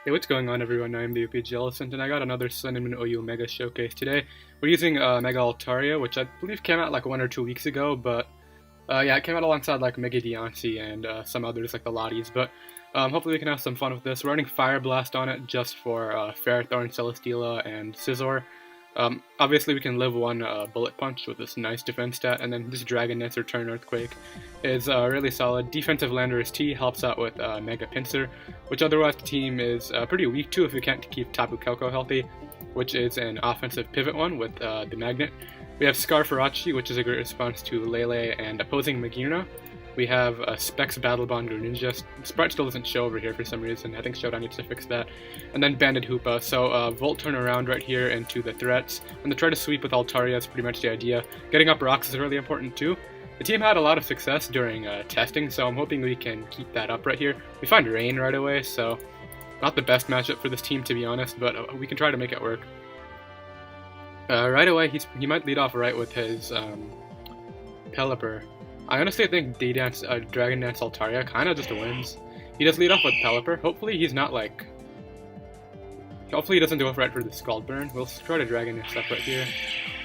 Hey, what's going on everyone? I'm the OPJellicent, and I got another Sun and Moon OU Mega Showcase today. We're using Mega Altaria, which I believe came out like 1 or 2 weeks ago, but yeah, it came out alongside like Mega Deontay and some others like the Lotties, but hopefully we can have some fun with this. We're running Fire Blast on it just for Ferrothorn, Celesteela, and Scizor. Obviously we can live one Bullet Punch with this nice defense stat, and then this Dragon Dance Return Earthquake is really solid. Defensive Landorus T helps out with Mega Pinsir, which otherwise the team is pretty weak to if we can't keep Tapu Koko healthy, which is an offensive pivot one with the Magnet. We have Scarfarachi, which is a great response to Lele and opposing Magearna. We have Specs Battle Bond Greninja. Sprite still doesn't show over here for some reason. I think Showdown needs to fix that. And then Banded Hoopa. So Volt turn around right here into the threats. And the try to sweep with Altaria is pretty much the idea. Getting up rocks is really important too. The team had a lot of success during testing, so I'm hoping we can keep that up right here. We find Rain right away, so not the best matchup for this team to be honest, but we can try to make it work. Right away, he might lead off right with his Pelipper. I honestly think Dragon Dance Altaria kind of just wins. He does lead off with Pelipper. Hopefully he's not like... Hopefully he doesn't go right for the Scald Burn. We'll try to Dragon Dance up right here.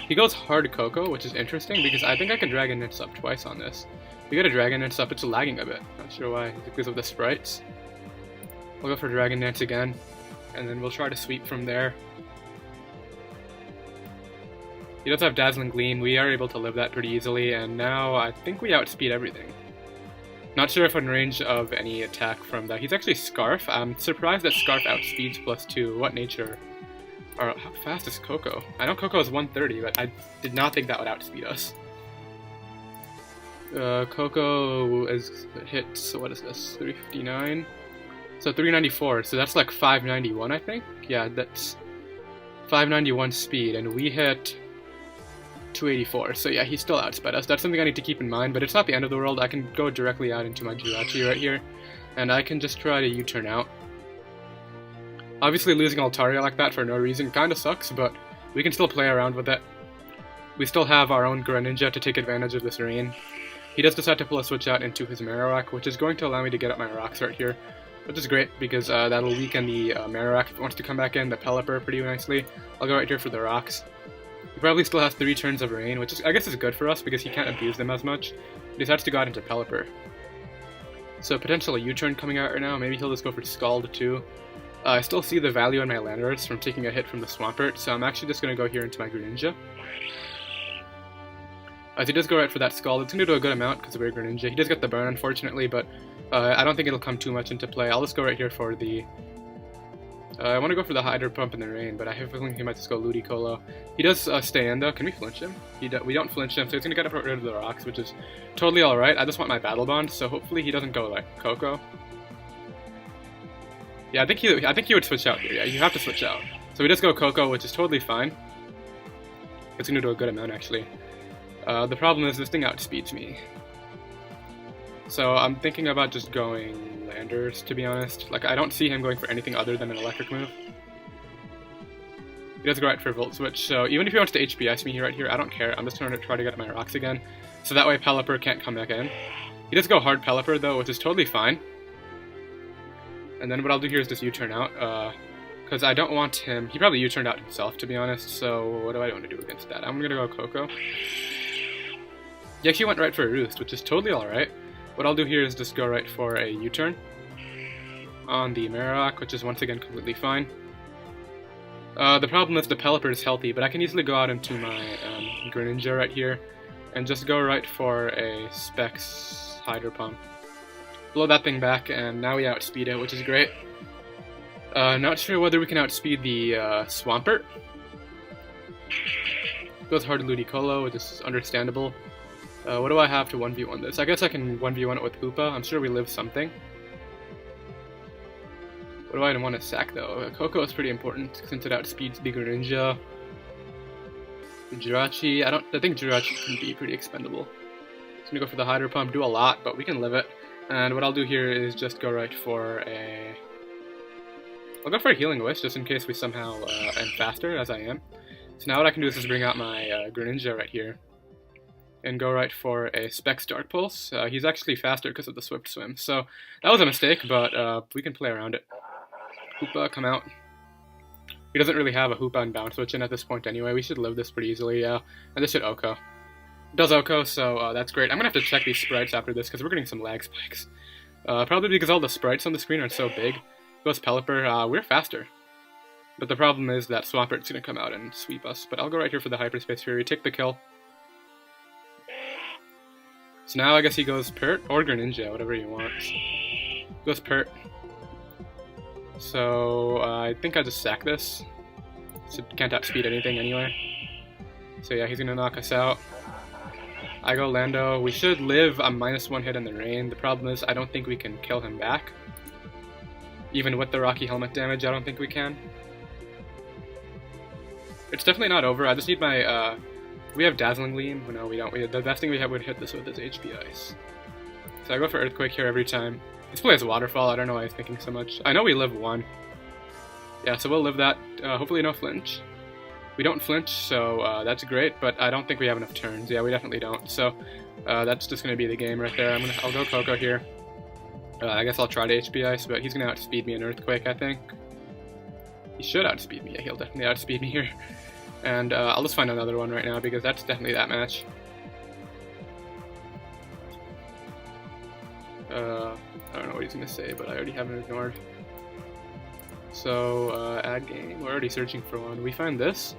He goes hard Coco, which is interesting because I think I can Dragon Dance up twice on this. We get a Dragon Dance up, it's lagging a bit. Not sure why, because of the sprites. We'll go for Dragon Dance again, and then we'll try to sweep from there. He does have Dazzling Gleam, we are able to live that pretty easily, and now I think we outspeed everything. Not sure if in range of any attack from that. He's actually Scarf. I'm surprised that Scarf outspeeds +2. What nature? Or how fast is Coco? I know Coco is 130, but I did not think that would outspeed us. Coco is hits, what is this, 359? So 394, so that's like 591 I think? Yeah, that's 591 speed, and we hit 284, so yeah, he still outsped us. That's something I need to keep in mind, but it's not the end of the world. I can go directly out into my Jirachi right here, and I can just try to U-turn out. Obviously losing Altaria like that for no reason kinda sucks, but we can still play around with it. We still have our own Greninja to take advantage of this rain. He does decide to pull a switch out into his Marowak, which is going to allow me to get up my rocks right here, which is great because that'll weaken the Marowak if it wants to come back in, the Pelipper pretty nicely. I'll go right here for the rocks. He probably still has 3 turns of rain, which is, I guess is good for us because he can't abuse them as much. He decides to go out into Pelipper. So potential U-turn coming out right now, maybe he'll just go for Scald too. I still see the value in my Landorus from taking a hit from the Swampert, so I'm actually just going to go here into my Greninja. As he does go right for that Scald, it's going to do a good amount because of our Greninja. He does get the burn unfortunately, but I don't think it'll come too much into play. I'll just go right here for the... I want to go for the Hydro Pump in the rain, but I have a feeling he might just go Ludicolo. He does stay in though. Can we flinch him? We don't flinch him, so he's going to get up rid of the rocks, which is totally alright. I just want my Battle Bond, so hopefully he doesn't go like Coco. Yeah, I think he would switch out here. Yeah, you have to switch out. So he does go Coco, which is totally fine. It's going to do a good amount actually. The problem is this thing outspeeds me. So I'm thinking about just going Landers, to be honest. Like, I don't see him going for anything other than an electric move. He does go right for Volt Switch, so even if he wants to HPS me right here, I don't care. I'm just going to try to get my rocks again. So that way Pelipper can't come back in. He does go hard Pelipper though, which is totally fine. And then what I'll do here is just U-turn out, because I don't want him... He probably U-turned out himself, to be honest, so what do I want to do against that? I'm going to go Coco. He actually went right for a Roost, which is totally alright. What I'll do here is just go right for a U-turn on the Marowak, which is once again completely fine. The problem is the Pelipper is healthy, but I can easily go out into my Greninja right here and just go right for a Specs Hydro Pump. Blow that thing back, and now we outspeed it, which is great. Not sure whether we can outspeed the Swampert. Goes hard to Ludicolo, which is understandable. What do I have to 1v1 this? I guess I can 1v1 it with Hoopa. I'm sure we live something. What do I want to sack though? Coco is pretty important since it outspeeds the Greninja. The Jirachi, I think Jirachi can be pretty expendable. Just gonna go for the Hydro Pump, do a lot, but we can live it. And what I'll do here is just go right for a... I'll go for a Healing Wish, just in case we somehow am faster, as I am. So now what I can do is just bring out my Greninja right here. And go right for a Specs Dark Pulse. He's actually faster because of the Swift Swim, so that was a mistake, but we can play around it. Hoopa, come out. He doesn't really have a Hoopa and Bounce Switch in at this point anyway. We should live this pretty easily, yeah. And this should Oko. It does Oko, so that's great. I'm gonna have to check these sprites after this because we're getting some lag spikes. Probably because all the sprites on the screen are so big. Goes Pelipper, we're faster. But the problem is that Swampert's gonna come out and sweep us. But I'll go right here for the Hyperspace Fury, take the kill. So now I guess he goes Pert or Greninja, whatever he wants. Goes Pert. So I think I just sack this. So can't outspeed anything anyway. So yeah, he's gonna knock us out. I go Lando. We should live a -1 hit in the rain. The problem is I don't think we can kill him back. Even with the Rocky Helmet damage, I don't think we can. It's definitely not over. I just need my, we have Dazzling Gleam. No, we don't. The best thing we have would hit this with is HP Ice. So I go for Earthquake here every time. This play is Waterfall. I don't know why he's thinking so much. I know we live 1. Yeah, so we'll live that. Hopefully no flinch. We don't flinch, so that's great, but I don't think we have enough turns. Yeah, we definitely don't. So that's just going to be the game right there. I'll go Coco here. I guess I'll try to HP Ice, but he's going to outspeed me in Earthquake, I think. He should outspeed me. Yeah, he'll definitely outspeed me here. And I'll just find another one right now, because that's definitely that match. I don't know what he's going to say, but I already have it ignored. So, add game. We're already searching for one. We find this.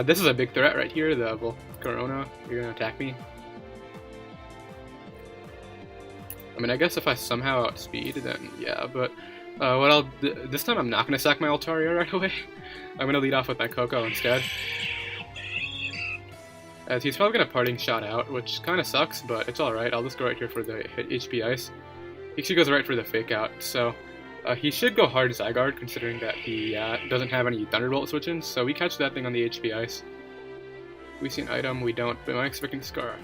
This is a big threat right here, the Volcarona. You're going to attack me. I mean, I guess if I somehow outspeed, then yeah, but this time I'm not going to sack my Altaria right away. I'm going to lead off with my Coco instead. As he's probably going to Parting Shot out, which kind of sucks, but it's alright. I'll just go right here for the hit HP Ice. He actually goes right for the Fake Out, so he should go hard Zygarde, considering that he doesn't have any Thunderbolt switch-ins, so we catch that thing on the HP Ice. We see an item, we don't, but I'm expecting Scarf.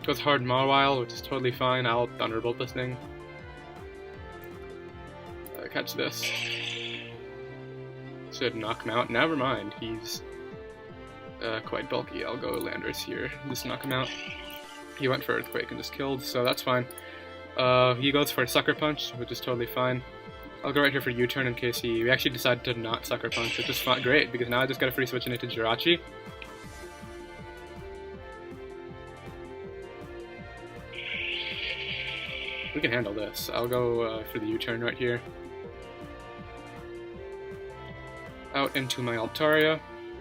Goes hard Mawile, which is totally fine. I'll Thunderbolt this thing. Catch this. Should knock him out. Never mind, he's quite bulky. I'll go Landorus here. Just knock him out. He went for Earthquake and just killed, so that's fine. He goes for Sucker Punch, which is totally fine. I'll go right here for U-turn in case we actually decide to not Sucker Punch, which is great, because now I just got a free switch into Jirachi. We can handle this. I'll go for the U-turn right here. Out into my Altaria.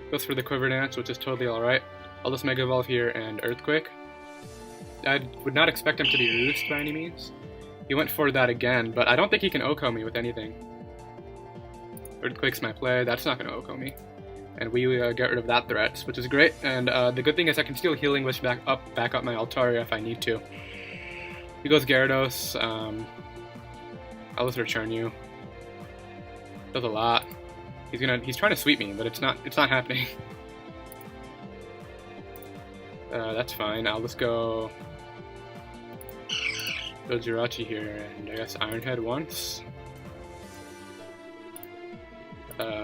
Goes for the Quiver Dance, which is totally alright. I'll just Mega Evolve here and Earthquake. I would not expect him to be Roost by any means. He went for that again, but I don't think he can Oko me with anything. Earthquake's my play. That's not going to Oko me. And we get rid of that threat, which is great. And the good thing is I can still Healing Wish back up my Altaria if I need to. He goes Gyarados. I'll just return you. Does a lot. He's trying to sweep me, but it's not happening. That's fine. I'll just go Jirachi here, and I guess Iron Head once.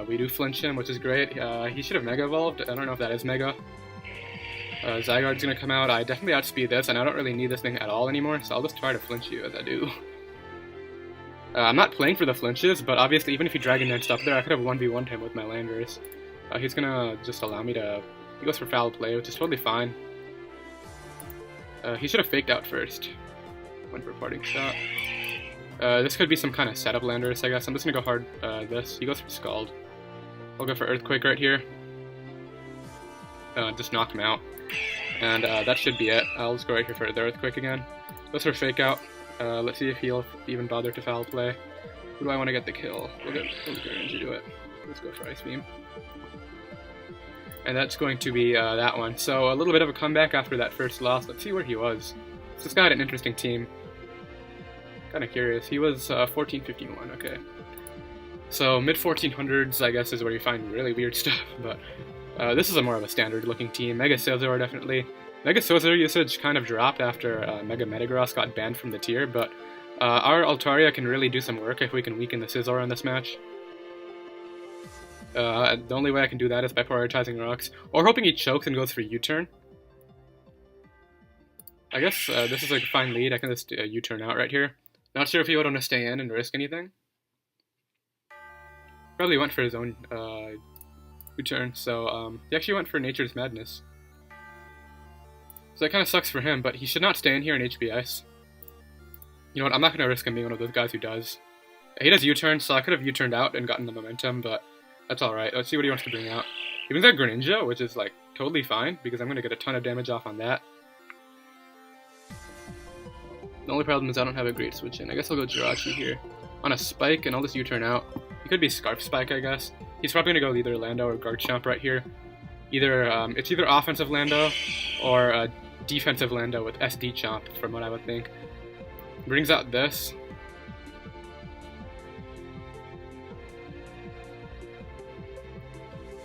We do flinch him, which is great. He should have Mega Evolved. I don't know if that is Mega. Zygarde's gonna come out. I definitely outspeed this, and I don't really need this thing at all anymore, so I'll just try to flinch you as I do. I'm not playing for the flinches, but obviously even if he Dragon Danced up there, I could have 1v1'd him with my Landorus. He's gonna just allow me to... He goes for Foul Play, which is totally fine. He should have faked out first. Went for Parting Shot. This could be some kind of setup Landorus, I guess. I'm just gonna go hard this. He goes for Scald. I'll go for Earthquake right here. Just knock him out. And that should be it. I'll just go right here for the Earthquake again. Goes for Fake Out. Let's see if he'll even bother to Foul Play. Who do I want to get the kill? We'll get Greninja to do it. Let's go for Ice Beam. And that's going to be that one. So a little bit of a comeback after that first loss. Let's see where he was. This guy had an interesting team. Kind of curious. He was 1451, okay. So mid-1400s, I guess, is where you find really weird stuff. But this is a more of a standard-looking team. Mega Scizor, definitely. Mega Scizor usage kind of dropped after Mega Metagross got banned from the tier, but our Altaria can really do some work if we can weaken the Scizor in this match. The only way I can do that is by prioritizing rocks, or hoping he chokes and goes for U-turn. I guess this is like a fine lead. I can just U-turn out right here. Not sure if he would want to stay in and risk anything. Probably went for his own U-turn, so he actually went for Nature's Madness. So that kind of sucks for him, but he should not stay in here in HP Ice. You know what, I'm not going to risk him being one of those guys who does. He does U-turn, so I could have U-turned out and gotten the momentum, but that's alright. Let's see what he wants to bring out. He brings out Greninja, which is like totally fine, because I'm going to get a ton of damage off on that. The only problem is I don't have a great switch in. I guess I'll go Jirachi here. On a Spike, and I'll just U-turn out. He could be Scarf Spike, I guess. He's probably going to go either Lando or Garchomp right here. It's either offensive Lando or defensive Lando with SD Chomp, from what I would think. Brings out this.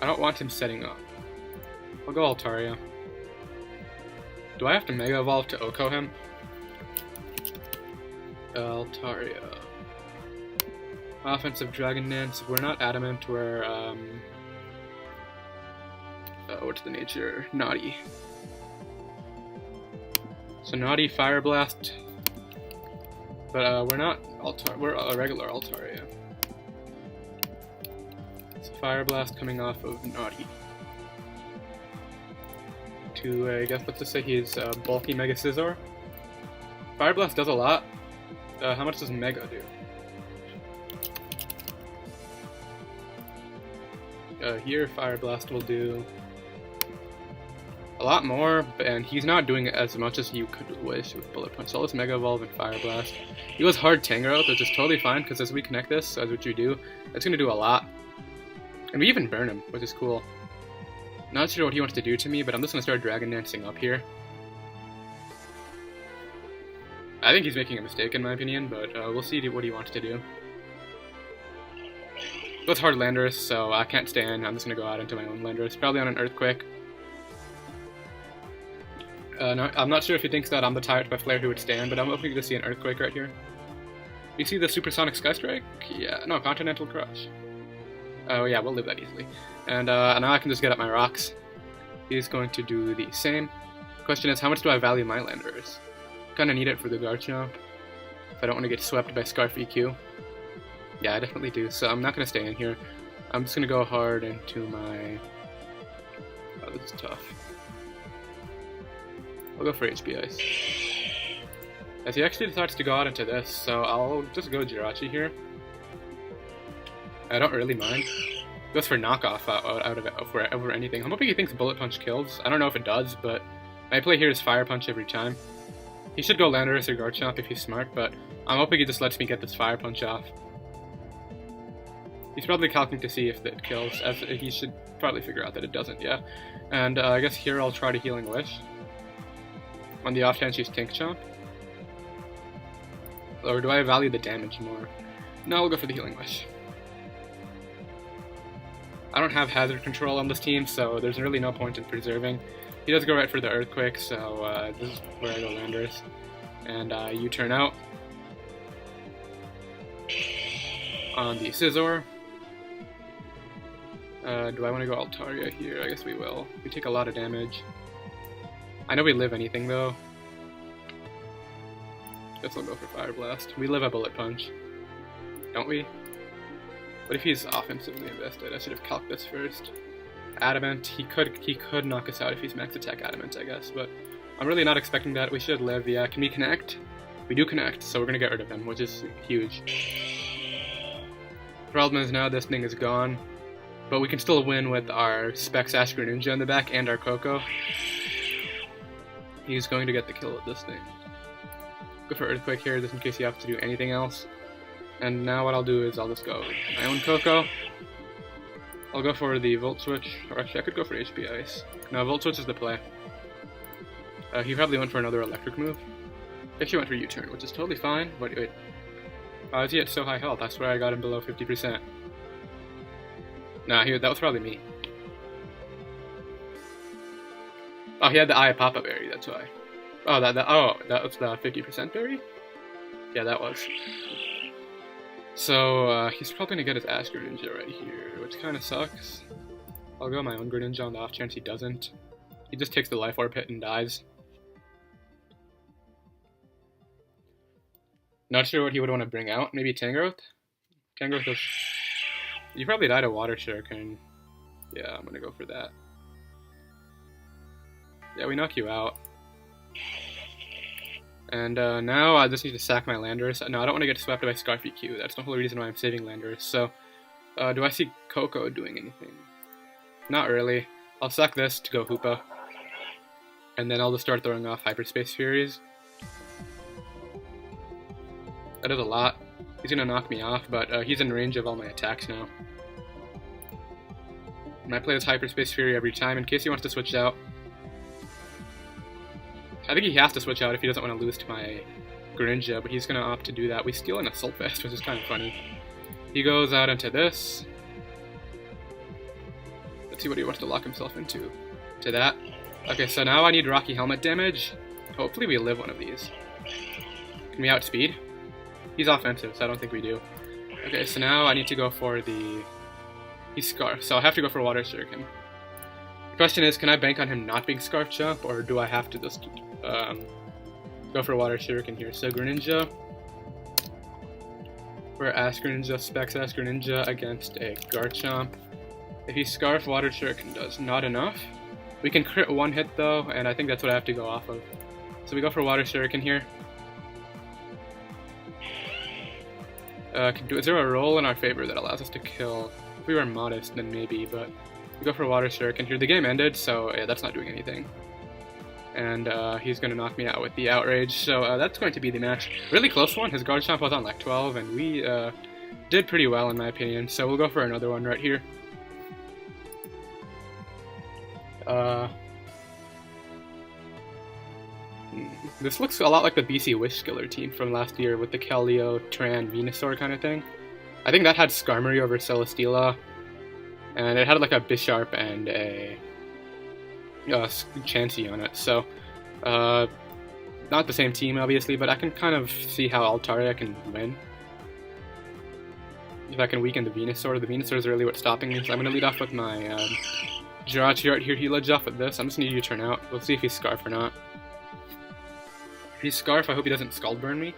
I don't want him setting up. I'll go Altaria. Do I have to Mega Evolve to Oko him? Altaria. Offensive Dragon Dance. We're not Adamant, we're, what's the nature? Naughty. So Naughty, Fire Blast. But, we're not we're a regular Altaria. So Fire Blast coming off of Naughty. To, I guess, let's just say he's bulky Mega Scizor. Fire Blast does a lot. How much does Mega do? Here, Fire Blast will do a lot more, and he's not doing as much as you could wish with Bullet Punch. So let's Mega Evolve and Fire Blast. He goes hard Tangrowth, which is totally fine, because as we connect this, as what you do, it's going to do a lot. And we even burn him, which is cool. Not sure what he wants to do to me, but I'm just going to start Dragon Dancing up here. I think he's making a mistake in my opinion, but we'll see what he wants to do. It's hard Landorus, so I can't stay in. I'm just going to go out into my own Landorus, probably on an Earthquake. No, I'm not sure if he thinks that I'm the type of player who would stand, but I'm hoping to see an Earthquake right here. You see the Supersonic Sky Strike? Yeah, no, Continental Crush. Oh yeah, we'll live that easily. And now I can just get up my rocks. He's going to do the same. Question is, how much do I value my Landorus? Kinda need it for the Garchomp, if I don't want to get swept by Scarf EQ. Yeah, I definitely do, so I'm not going to stay in here. I'm just going to go hard into my... Oh, this is tough. I'll go for HP Ice. As he actually decides to go out into this, so I'll just go Jirachi here. I don't really mind. Goes for knockoff out of it over anything. I'm hoping he thinks Bullet Punch kills. I don't know if it does, but my play here is Fire Punch every time. He should go Landorus or Garchomp if he's smart, but I'm hoping he just lets me get this Fire Punch off. He's probably calculating to see if it kills, as he should probably figure out that it doesn't, yeah. And I guess here I'll try to Healing Wish. On the off chance he's Tank Chomp. Or do I value the damage more? No, I'll go for the Healing Wish. I don't have hazard control on this team, so there's really no point in preserving. He does go right for the Earthquake, so this is where I go Landorus. And U-turn out. On the Scizor. Do I want to go Altaria here? I guess we will. We take a lot of damage. I know we live anything, though. Guess I'll go for Fire Blast. We live a Bullet Punch. Don't we? What if he's offensively invested? I should have calced this first. Adamant. He could knock us out if he's max attack Adamant, I guess, but I'm really not expecting that. We should live, yeah. Can we connect? We do connect, so we're gonna get rid of him, which is huge. Problem is now this thing is gone, but we can still win with our Specs Ash Greninja in the back and our Coco. He's going to get the kill with this thing. Go for Earthquake here, just in case you have to do anything else. And now what I'll do is I'll just go my own Coco. I'll go for the Volt Switch, or actually I could go for HP Ice. No, Volt Switch is the play. He probably went for another electric move. Actually went for U-turn, which is totally fine. Wait. Is he at so high health? I swear I got him below 50%. Nah, that was probably me. Oh, he had the Eye of Papa berry, that's why. Oh, that was the 50% berry? Yeah, that was. So, he's probably gonna get his Ash Greninja right here, which kinda sucks. I'll go my own Greninja on the off chance he doesn't. He just takes the Life Orb hit and dies. Not sure what he would want to bring out. Maybe Tangrowth? Tangrowth is... You probably died a Water Shuriken. Yeah, I'm gonna go for that. Yeah, we knock you out. And now I just need to sack my Landorus. No, I don't want to get swept by Scarfy Q. That's the whole reason why I'm saving Landorus. So, do I see Coco doing anything? Not really. I'll sack this to go Hoopa. And then I'll just start throwing off Hyperspace Furies. That is a lot. He's gonna knock me off, but he's in range of all my attacks now. And I play this Hyperspace Fury every time in case he wants to switch out. I think he has to switch out if he doesn't want to lose to my Greninja, but he's going to opt to do that. We steal an Assault Vest, which is kind of funny. He goes out into this. Let's see what he wants to lock himself into. To that. Okay, so now I need Rocky Helmet damage. Hopefully we live one of these. Can we outspeed? He's offensive, so I don't think we do. Okay, so now I need to go for the... He's Scarf, so I have to go for Water Shuriken. The question is, can I bank on him not being Scarf Jump, or do I have to just go for Water Shuriken here? So Greninja, for Ash Greninja, Specs Ash Greninja against a Garchomp. If he Scarf, Water Shuriken does not enough. We can crit one hit though, and I think that's what I have to go off of. So we go for Water Shuriken here. Is there a roll in our favor that allows us to kill? If we were modest, then maybe, but we go for Water Shuriken here. The game ended, so yeah, that's not doing anything. And he's going to knock me out with the Outrage, so that's going to be the match. Really close one. His Garchomp was on like 12, and we did pretty well in my opinion, so we'll go for another one right here. This looks a lot like the BC Wishkiller team from last year with the Keldeo, Tran, Venusaur kind of thing. I think that had Skarmory over Celesteela, and it had like a Bisharp and a Chansey on it, so not the same team obviously, but I can kind of see how Altaria can win. If I can weaken the Venusaur is really what's stopping me, so I'm going to lead off with my Jirachi right here. He leads off with this. I'm just going to U-turn out. We'll see if he's Scarf or not. If he's Scarf, I hope he doesn't Scald Burn me,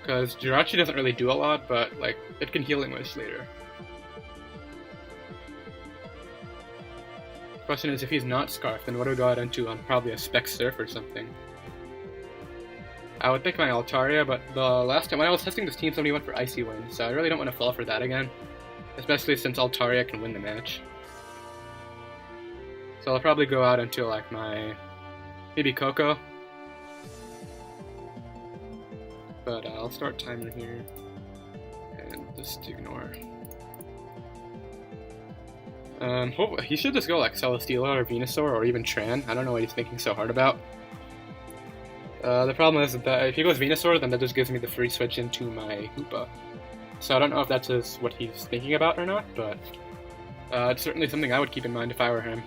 because Jirachi doesn't really do a lot, but like it can Healing Wish later. Question is, if he's not Scarf, then what do we go out into on probably a Spec Surf or something? I would pick my Altaria, but the last time when I was testing this team, somebody went for Icy Wind, so I really don't want to fall for that again, especially since Altaria can win the match. So I'll probably go out into like my maybe Coco, but I'll start timer here and just ignore. He should just go like Celesteela or Venusaur or even Tran. I don't know what he's thinking so hard about. The problem is that if he goes Venusaur, then that just gives me the free switch into my Hoopa. So I don't know if that's just what he's thinking about or not, but it's certainly something I would keep in mind if I were him.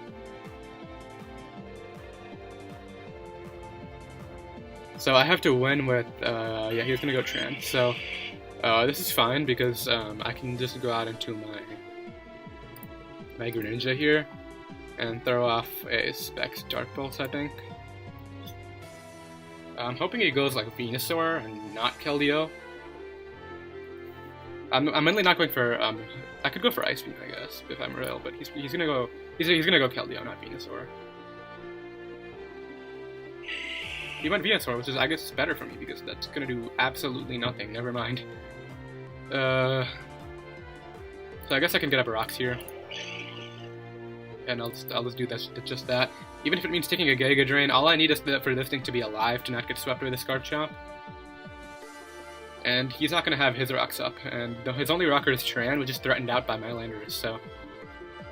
So I have to win with, yeah, he's gonna go Tran. So this is fine because I can just go out into my Greninja here and throw off a Specs Dark Pulse, I think. I'm hoping he goes like Venusaur and not Keldeo. I'm mainly not going for, I could go for Ice Beam, I guess, if I'm real, but he's gonna go Keldeo, not Venusaur. He went Venusaur, which is, I guess, better for me because that's gonna do absolutely nothing. Never mind. So I guess I can get up rocks here, and I'll just do just that. Even if it means taking a Giga Drain, all I need is for this thing to be alive to not get swept by the Scarfchomp. And he's not gonna have his rocks up, and his only rocker is Tran, which is threatened out by my Landorus. So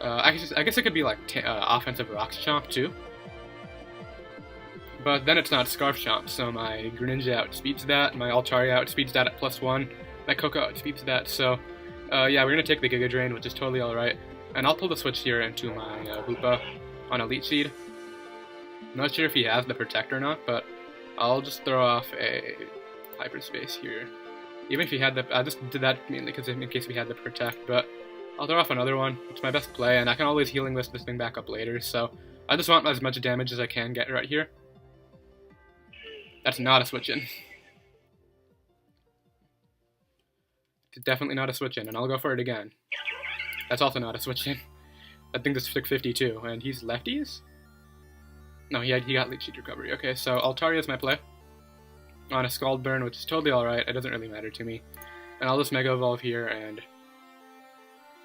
I guess it could be like offensive Rocks Chomp too. But then it's not Scarf Chomp, so my Greninja outspeeds that, my Altaria outspeeds that at +1, my Coco outspeeds that, so yeah, we're going to take the Giga Drain, which is totally alright, and I'll pull the switch here into my Hoopa on Elite Seed. I'm not sure if he has the Protect or not, but I'll just throw off a Hyperspace here. Even if he had the, I just did that mainly because in case we had the Protect, but I'll throw off another one. It's my best play, and I can always Healing List this thing back up later, so I just want as much damage as I can get right here. That's not a switch-in. It's definitely not a switch-in, and I'll go for it again. That's also not a switch in. I think this took 52, and he's lefties? No, he got Leech Seed Recovery. Okay, so Altaria is my play. On a Scald Burn, which is totally alright. It doesn't really matter to me. And I'll just Mega Evolve here, and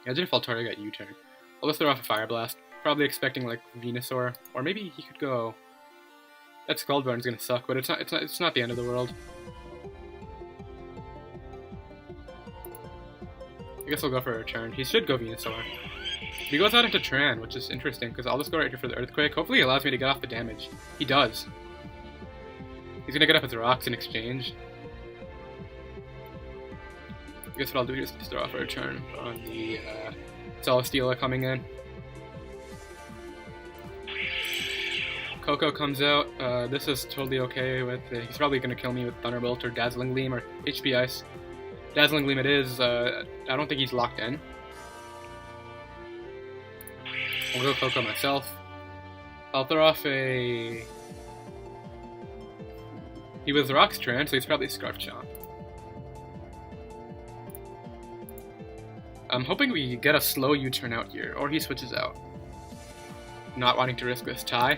imagine if Altaria got U-turn. I'll just throw off a Fire Blast. Probably expecting like Venusaur, or maybe he could go. That Scald Burn's gonna suck, but it's not the end of the world. I guess I'll go for a return. He should go Venusaur. He goes out into Tran, which is interesting, because I'll just go right here for the Earthquake. Hopefully he allows me to get off the damage. He does. He's gonna get up his rocks in exchange. I guess what I'll do is just throw off a return on the Celesteela coming in. Coco comes out. This is totally okay with it. He's probably gonna kill me with Thunderbolt or Dazzling Gleam or HP Ice. Dazzling Gleam it is. I don't think he's locked in. I'll go Coco myself. I'll throw off a... He was Rock's Tran, so he's probably Scarf Chomp. I'm hoping we get a slow U-turn out here, or he switches out. Not wanting to risk this tie.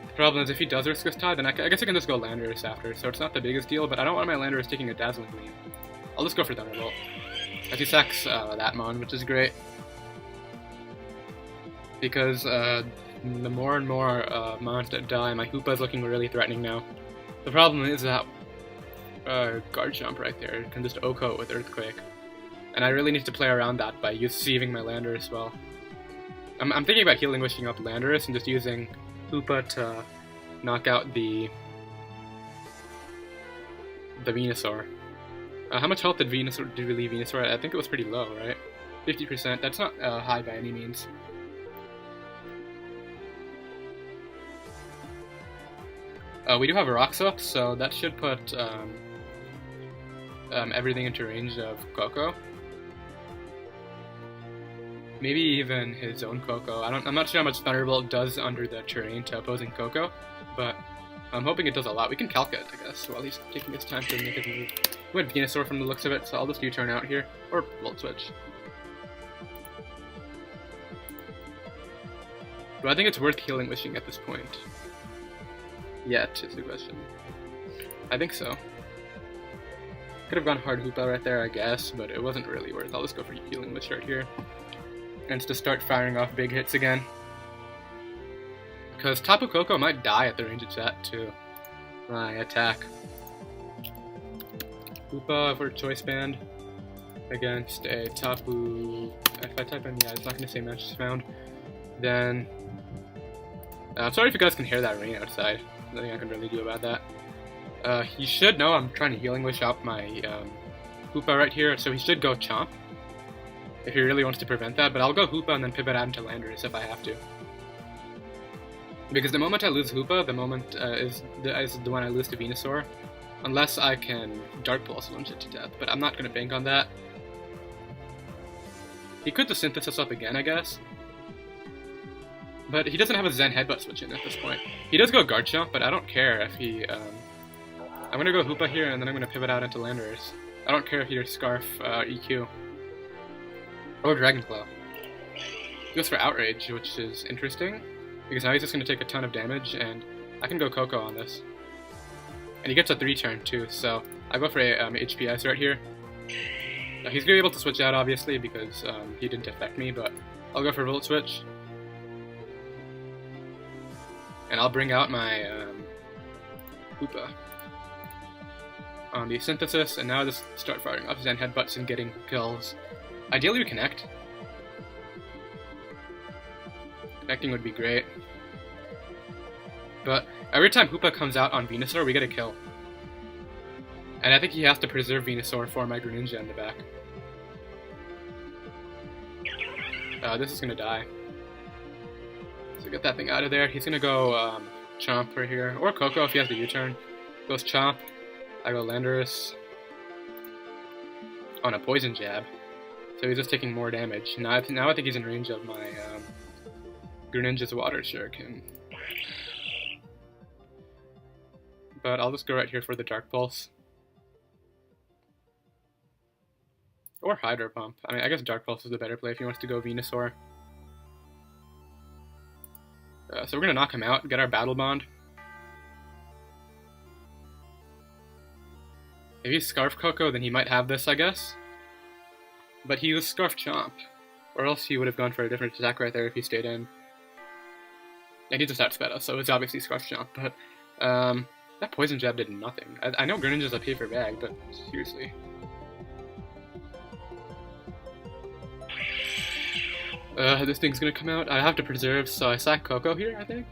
The problem is if he does risk this tie, then I guess I can just go Landorus after, so it's not the biggest deal, but I don't want my Landorus taking a Dazzling Gleam. I'll just go for Thunderbolt. As he sacks that Mon, which is great. Because the more and more Mons that die, my Hoopa is looking really threatening now. The problem is that Guard Jump right there can just OHKO with Earthquake. And I really need to play around that by saving my Landorus well. I'm thinking about Healing Wishing up Landorus and just using Hoopa to knock out the Venusaur. How much health did we leave Venusaur at? I think it was pretty low, right? 50%. That's not high by any means. We do have a Rocks up, so that should put everything into range of Coco. Maybe even his own Coco. I'm not sure how much Thunderbolt does under the terrain to opposing Coco, but I'm hoping it does a lot. We can calc it, I guess, while he's taking his time to make his move. We went Venusaur from the looks of it, so I'll just U-turn out here, or Volt Switch. Do I think it's worth Healing Wishing at this point? Yet, is the question. I think so. Could have gone hard Hoopa right there, I guess, but it wasn't really worth. I'll just go for Healing Wish right here. And to start firing off big hits again. Because Tapu Koko might die at the range it's at, to my attack. Hoopa for Choice Band against a Tapu... If I type in, yeah, it's not going to say match is found. Then... I'm sorry if you guys can hear that rain outside. Nothing I can really do about that. He should know I'm trying to Healing Wish up my Hoopa right here, so he should go Chomp. If he really wants to prevent that, but I'll go Hoopa and then pivot out into Landorus if I have to. Because the moment I lose Hoopa, the moment is the one I lose to Venusaur. Unless I can Dark Pulse lunge it to death, but I'm not going to bank on that. He could just Synthesis up again, I guess. But he doesn't have a Zen Headbutt switch in at this point. He does go Guard Jump, but I don't care if he... I'm going to go Hoopa here, and then I'm going to pivot out into Landorus. I don't care if he Scarf EQ. Or Dragon Claw. He goes for Outrage, which is interesting. Because now he's just going to take a ton of damage, and I can go Coco on this. And he gets a 3-turn too, so I go for a HP Ice right here. Now he's going to be able to switch out, obviously, because he didn't affect me, but I'll go for Volt Switch. And I'll bring out my Hoopa on the Synthesis, and now just start firing off Zen Headbutts and getting kills. Ideally we connect. Connecting would be great. But every time Hoopa comes out on Venusaur, we get a kill. And I think he has to preserve Venusaur for my Greninja in the back. This is gonna die. So get that thing out of there. He's gonna go Chomp right here, or Coco if he has the U-turn. Goes Chomp. I go Landorus on a Poison Jab. So he's just taking more damage. Now I think he's in range of my Greninja's Water Shuriken. But I'll just go right here for the Dark Pulse. Or Hydro Pump. I mean, I guess Dark Pulse is the better play if he wants to go Venusaur. So we're gonna knock him out, get our Battle Bond. If he's Scarf Koko, then he might have this, I guess. But he was Scarf Chomp. Or else he would have gone for a different attack right there if he stayed in. And he just outsped us, so it's obviously Scarf Chomp. But that Poison Jab did nothing. I know Greninja's a paper bag, but seriously. This thing's gonna come out. I have to preserve, so I sack Koko here, I think.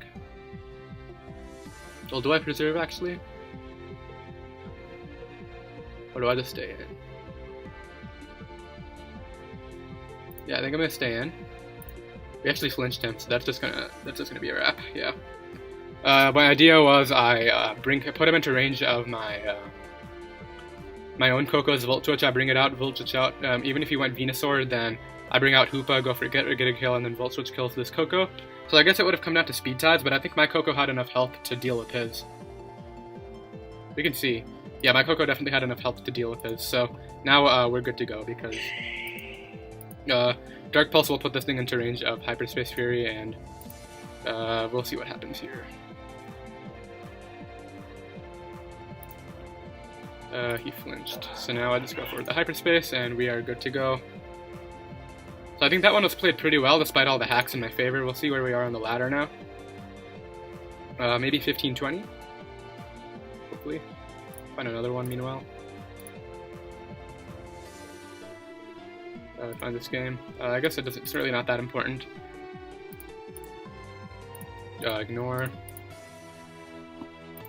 Well, do I preserve actually? Or do I just stay in? Yeah, I think I'm gonna stay in. We actually flinched him, so that's just gonna be a wrap. Yeah. My idea was I put him into range of my my own Koko's Volt Switch. I bring it out, Volt Switch out. Even if he went Venusaur, then I bring out Hoopa, go for get a kill, and then Volt Switch kills this Koko. So I guess it would have come down to speed tides, but I think my Koko had enough health to deal with his. We can see. Yeah, my Koko definitely had enough health to deal with his. So now we're good to go because Dark Pulse will put this thing into range of Hyperspace Fury, and we'll see what happens here. He flinched. So now I just go for the Hyperspace, and we are good to go. So I think that one was played pretty well, despite all the hacks in my favor. We'll see where we are on the ladder now. Maybe 15-20? Hopefully. Find another one, meanwhile. Find this game. I guess it's really not that important. Ignore.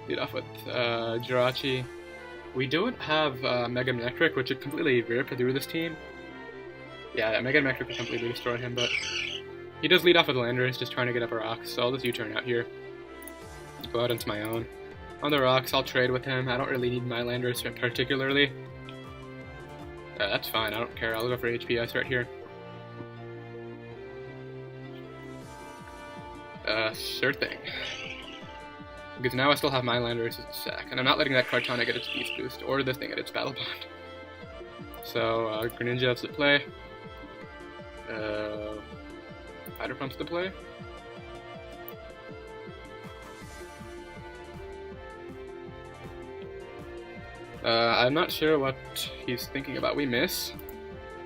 Lead off with Jirachi. We don't have Mega Metric, which would completely rip through this team. Yeah, that Mega Metric would completely destroy him, but he does lead off with Landorus, just trying to get up a rock, so I'll just U-turn out here. Go out into my own. On the rocks, I'll trade with him. I don't really need my Landorus particularly. That's fine, I don't care. I'll go for HPS right here. Sure thing. Because now I still have my Landorus as a sack, and I'm not letting that Kartana get its Beast Boost, or this thing get its Battle Bond. So, Greninja's to play. Hydro Pump's to play. I'm not sure what he's thinking about. We miss,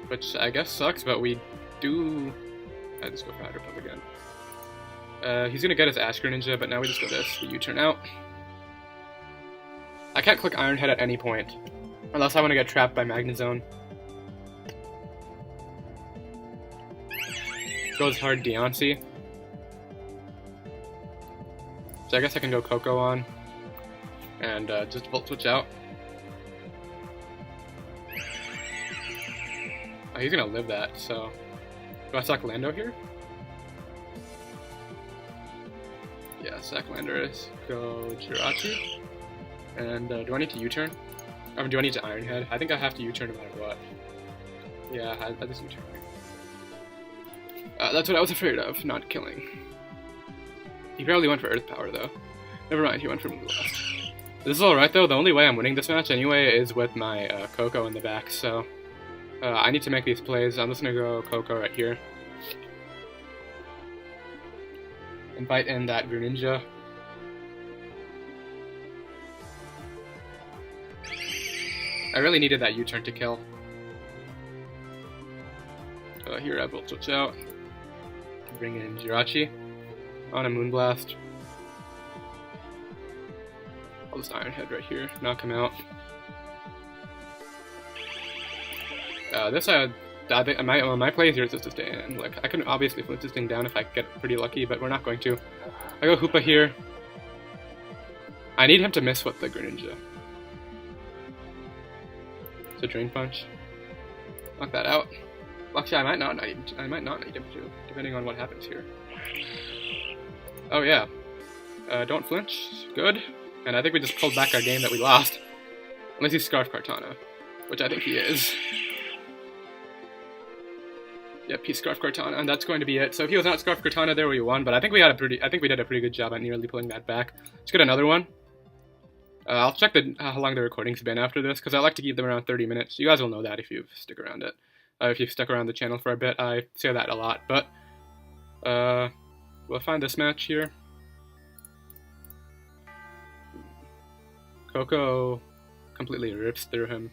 which I guess sucks, but we do. I just go for Hydro Pump again. He's gonna get his Ash Greninja, but now we just go this. We U-turn out. I can't click Iron Head at any point, unless I want to get trapped by Magnezone. Goes hard Deontay. So I guess I can go Koko on, and just Volt Switch out. Oh, he's gonna live that, so... Do I sack Lando here? Yeah, sack Landorus. Go Jirachi. And do I need to U-turn? Or do I need to Iron Head? I think I have to U-turn no matter what. Yeah, I just U-turn here. That's what I was afraid of, not killing. He probably went for Earth Power, though. Never mind, he went for Moonblast. This is alright, though. The only way I'm winning this match, anyway, is with my Koko in the back, so... I need to make these plays. I'm just gonna go Koko right here. Invite in that Greninja. I really needed that U-turn to kill. Here I will switch out. Bring in Jirachi on a Moonblast. I'll just Iron Head right here, knock him out. I think my play here is just to stay in. Like, I can obviously flip this thing down if I get pretty lucky, but we're not going to. I go Hoopa here. I need him to miss with the Greninja. So Drain Punch. Knock that out. Well, actually, I might not need him to, depending on what happens here. Oh yeah. Don't flinch. Good. And I think we just pulled back our game that we lost. Unless he's Scarf Kartana, which I think he is. Yep, he's Scarf Kartana, and that's going to be it. So if he was not Scarf Kartana, there we won. But I think we did a pretty good job at nearly pulling that back. Let's get another one. I'll check how long the recording's been after this, because I like to keep them around 30 minutes. You guys will know that if you stick around it. If you've stuck around the channel for a bit, I say that a lot. But we'll find this match here. Coco completely rips through him.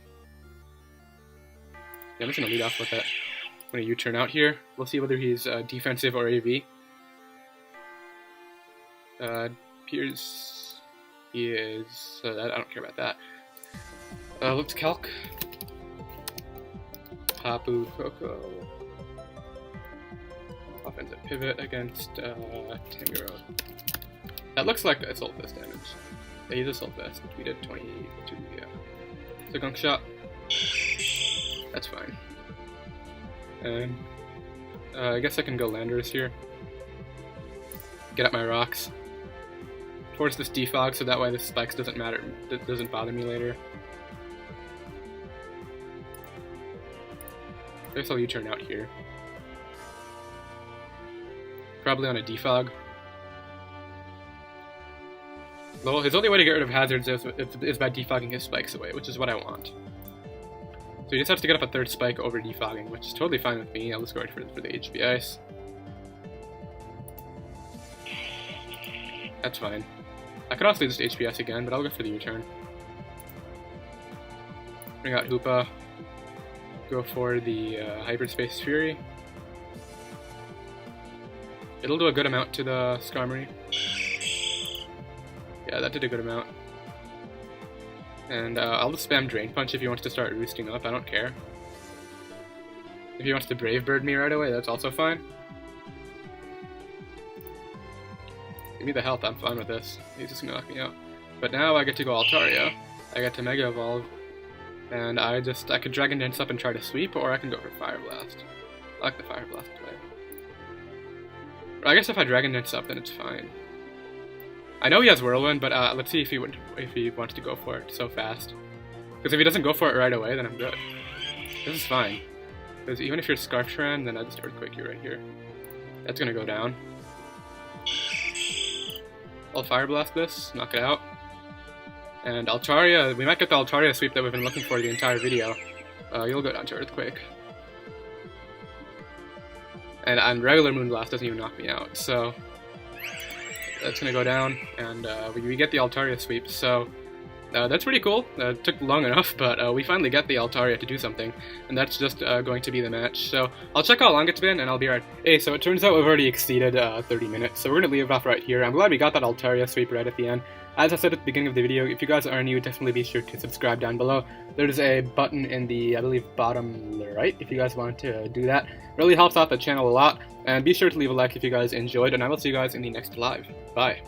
Yeah, I'm just gonna lead off with that. I'm gonna U-turn out here. We'll see whether he's defensive or AV. Appears he is. I don't care about that. Let's calc. Hapu Coco. Offensive pivot against Tangrowth. That looks like Assault Vest damage. Yeah, he's Assault Vest. We did 22, yeah. So Gunk Shot. That's fine. And I guess I can go Landers here. Get up my rocks. Force this defog so that way the spikes doesn't matter. It doesn't bother me later. I guess I'll U-turn out here. Probably on a defog. Well, his only way to get rid of hazards is by defogging his spikes away, which is what I want. So he just has to get up a third spike over defogging, which is totally fine with me. I'll just go right for the HP Ice. That's fine. I could also just HPS again, but I'll go for the U-turn. Bring out Hoopa. Go for the Hyperspace Fury. It'll do a good amount to the Skarmory. Yeah, that did a good amount. And I'll just spam Drain Punch if he wants to start roosting up, I don't care. If he wants to Brave Bird me right away, that's also fine. Give me the health, I'm fine with this. He's just gonna knock me out. But now I get to go Altaria. I get to Mega Evolve. And I could Dragon Dance up and try to sweep, or I can go for Fire Blast. I like the Fire Blast play. I guess if I Dragon Dance up, then it's fine. I know he has Whirlwind, but let's see if he wants to go for it so fast. Because if he doesn't go for it right away, then I'm good. This is fine. Because even if you're Scarf Shran, then I'll just Earthquake you right here. That's gonna go down. I'll Fire Blast this, knock it out. And Altaria, we might get the Altaria sweep that we've been looking for the entire video. You'll go down to Earthquake. And regular Moonblast doesn't even knock me out, so that's gonna go down, and we get the Altaria sweep, so that's pretty cool. It took long enough, but we finally get the Altaria to do something, and that's just going to be the match. So I'll check how long it's been, and I'll be right. Hey, so it turns out we've already exceeded 30 minutes, so we're gonna leave it off right here. I'm glad we got that Altaria sweep right at the end. As I said at the beginning of the video, if you guys are new, definitely be sure to subscribe down below. There's a button in the, I believe, bottom right, if you guys want to do that. Really helps out the channel a lot, and be sure to leave a like if you guys enjoyed, and I will see you guys in the next live. Bye.